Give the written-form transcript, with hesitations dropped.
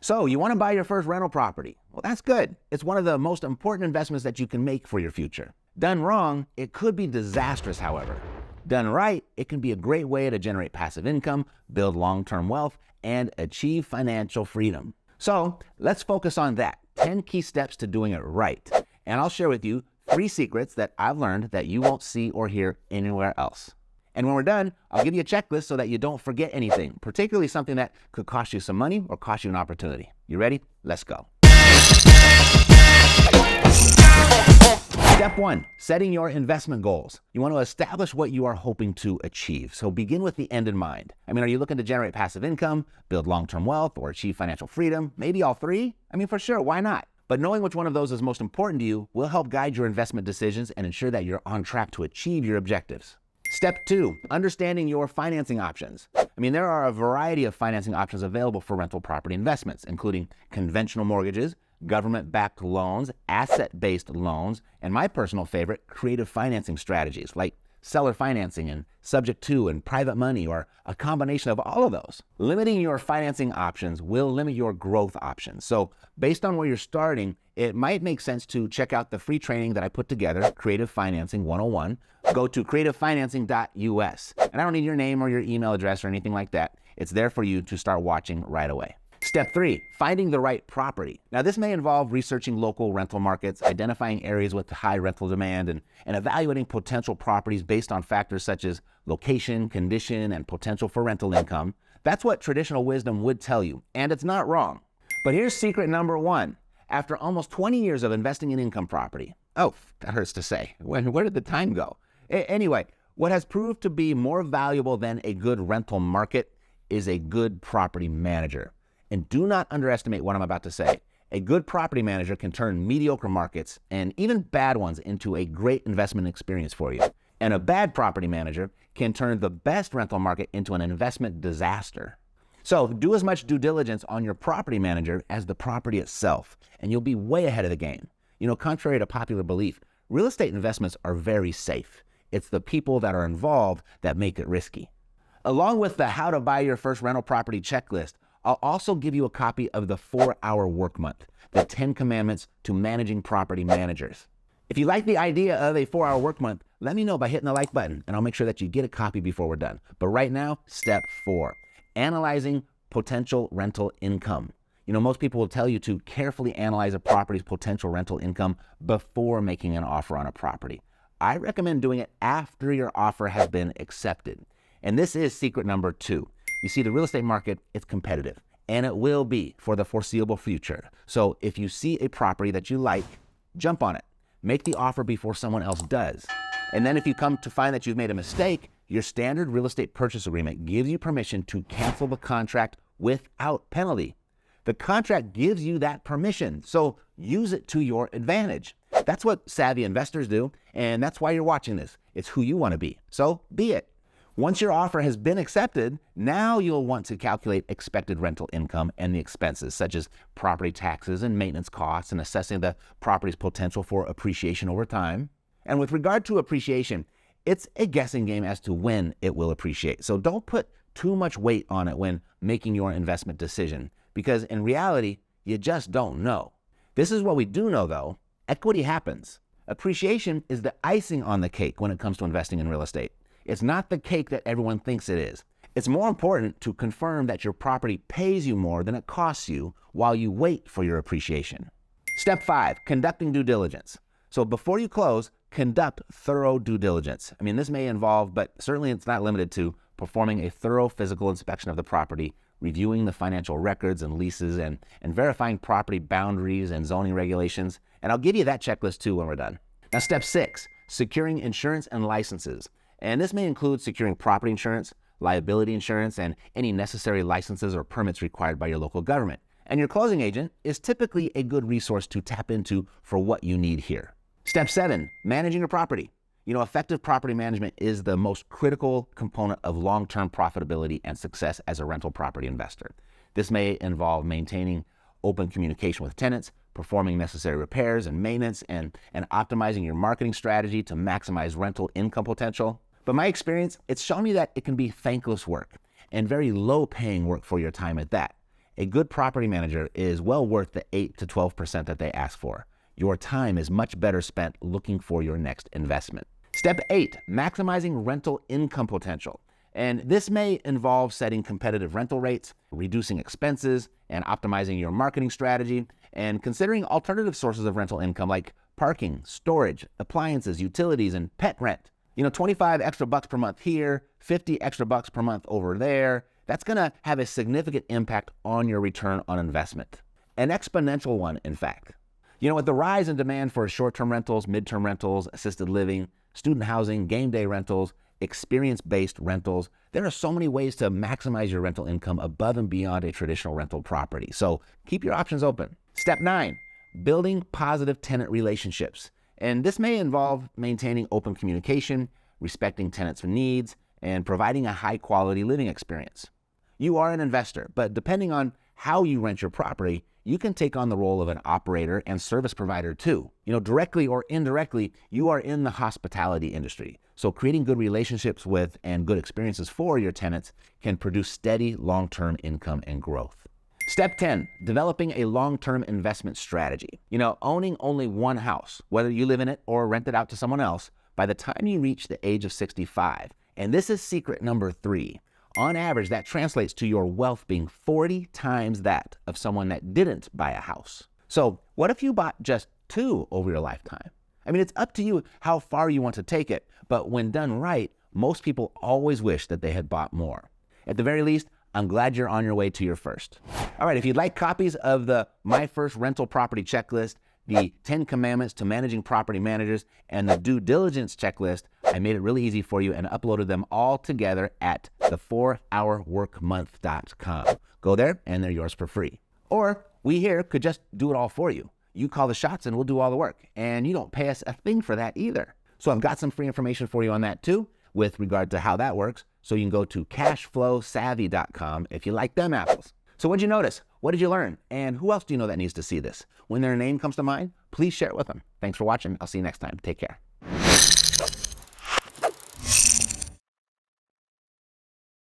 So you want to buy your first rental property. Well, that's good. It's one of the most important investments that you can make for your future. Done wrong, it could be disastrous, however. Done right, it can be a great way to generate passive income, build long-term wealth, and achieve financial freedom. So let's focus on that. 10 key steps to doing it right. And I'll share with you 3 secrets that I've learned that you won't see or hear anywhere else. And when we're done, I'll give you a checklist so that you don't forget anything, particularly something that could cost you some money or cost you an opportunity. You ready? Let's go. Step 1, setting your investment goals. You want to establish what you are hoping to achieve. So begin with the end in mind. Are you looking to generate passive income, build long-term wealth, or achieve financial freedom? Maybe all 3? For sure, why not? But knowing which one of those is most important to you will help guide your investment decisions and ensure that you're on track to achieve your objectives. Step 2, understanding your financing options. There are a variety of financing options available for rental property investments, including conventional mortgages, government-backed loans, asset-based loans, and my personal favorite, creative financing strategies like seller financing and subject to and private money, or a combination of all of those. Limiting your financing options will limit your growth options. So based on where you're starting, it might make sense to check out the free training that I put together, Creative Financing 101. Go to creativefinancing.us. And I don't need your name or your email address or anything like that. It's there for you to start watching right away. Step 3, finding the right property. Now, this may involve researching local rental markets, identifying areas with high rental demand, and evaluating potential properties based on factors such as location, condition, and potential for rental income. That's what traditional wisdom would tell you, and it's not wrong. But here's secret number 1. After almost 20 years of investing in income property, oh, that hurts to say, where did the time go? Anyway, what has proved to be more valuable than a good rental market is a good property manager. And do not underestimate what I'm about to say. A good property manager can turn mediocre markets and even bad ones into a great investment experience for you. And a bad property manager can turn the best rental market into an investment disaster. So do as much due diligence on your property manager as the property itself, and you'll be way ahead of the game. Contrary to popular belief, real estate investments are very safe. It's the people that are involved that make it risky. Along with the How to Buy Your First Rental Property checklist, I'll also give you a copy of the 4-Hour Work Month, the 10 Commandments to Managing Property Managers. If you like the idea of a 4-hour work month, let me know by hitting the like button, and I'll make sure that you get a copy before we're done. But right now, step 4, analyzing potential rental income. Most people will tell you to carefully analyze a property's potential rental income before making an offer on a property. I recommend doing it after your offer has been accepted. And this is secret number 2. You see, the real estate market, it's competitive, and it will be for the foreseeable future. So if you see a property that you like, jump on it. Make the offer before someone else does. And then if you come to find that you've made a mistake, your standard real estate purchase agreement gives you permission to cancel the contract without penalty. The contract gives you that permission, so use it to your advantage. That's what savvy investors do, and that's why you're watching this. It's who you want to be, so be it. Once your offer has been accepted, now you'll want to calculate expected rental income and the expenses, such as property taxes and maintenance costs, and assessing the property's potential for appreciation over time. And with regard to appreciation, it's a guessing game as to when it will appreciate. So don't put too much weight on it when making your investment decision, because in reality, you just don't know. This is what we do know, though. Equity happens. Appreciation is the icing on the cake when it comes to investing in real estate. It's not the cake that everyone thinks it is. It's more important to confirm that your property pays you more than it costs you while you wait for your appreciation. Step 5, conducting due diligence. So before you close, conduct thorough due diligence. This may involve, but certainly it's not limited to, performing a thorough physical inspection of the property, reviewing the financial records and leases, and verifying property boundaries and zoning regulations. And I'll give you that checklist too when we're done. Now, step 6, securing insurance and licenses. And this may include securing property insurance, liability insurance, and any necessary licenses or permits required by your local government. And your closing agent is typically a good resource to tap into for what you need here. Step 7, managing your property. Effective property management is the most critical component of long-term profitability and success as a rental property investor. This may involve maintaining open communication with tenants, performing necessary repairs and maintenance, and optimizing your marketing strategy to maximize rental income potential. But my experience, it's shown me that it can be thankless work and very low-paying work for your time at that. A good property manager is well worth the 8 to 12% that they ask for. Your time is much better spent looking for your next investment. Step 8, maximizing rental income potential. And this may involve setting competitive rental rates, reducing expenses, and optimizing your marketing strategy, and considering alternative sources of rental income like parking, storage, appliances, utilities, and pet rent. 25 extra bucks per month here, 50 extra bucks per month over there. That's gonna have a significant impact on your return on investment. An exponential one, in fact. With the rise in demand for short-term rentals, mid-term rentals, assisted living, student housing, game day rentals, experience-based rentals, there are so many ways to maximize your rental income above and beyond a traditional rental property. So keep your options open. Step 9, building positive tenant relationships. And this may involve maintaining open communication, respecting tenants' needs, and providing a high-quality living experience. You are an investor, but depending on how you rent your property, you can take on the role of an operator and service provider too. Directly or indirectly, you are in the hospitality industry. So creating good relationships with and good experiences for your tenants can produce steady long-term income and growth. Step 10, developing a long-term investment strategy. Owning only one house, whether you live in it or rent it out to someone else, by the time you reach the age of 65, and this is secret number 3, on average, that translates to your wealth being 40 times that of someone that didn't buy a house. So what if you bought just 2 over your lifetime? It's up to you how far you want to take it, but when done right, most people always wish that they had bought more. At the very least, I'm glad you're on your way to your first. All right, if you'd like copies of the My First Rental Property Checklist, the 10 Commandments to Managing Property Managers, and the Due Diligence Checklist, I made it really easy for you and uploaded them all together at the4hourworkmonth.com. Go there and they're yours for free. Or we here could just do it all for you. You call the shots and we'll do all the work. And you don't pay us a thing for that either. So I've got some free information for you on that too, with regard to how that works. So you can go to cashflowsavvy.com if you like them apples. So what'd you notice? What did you learn? And who else do you know that needs to see this? When their name comes to mind, please share it with them. Thanks for watching. I'll see you next time. Take care.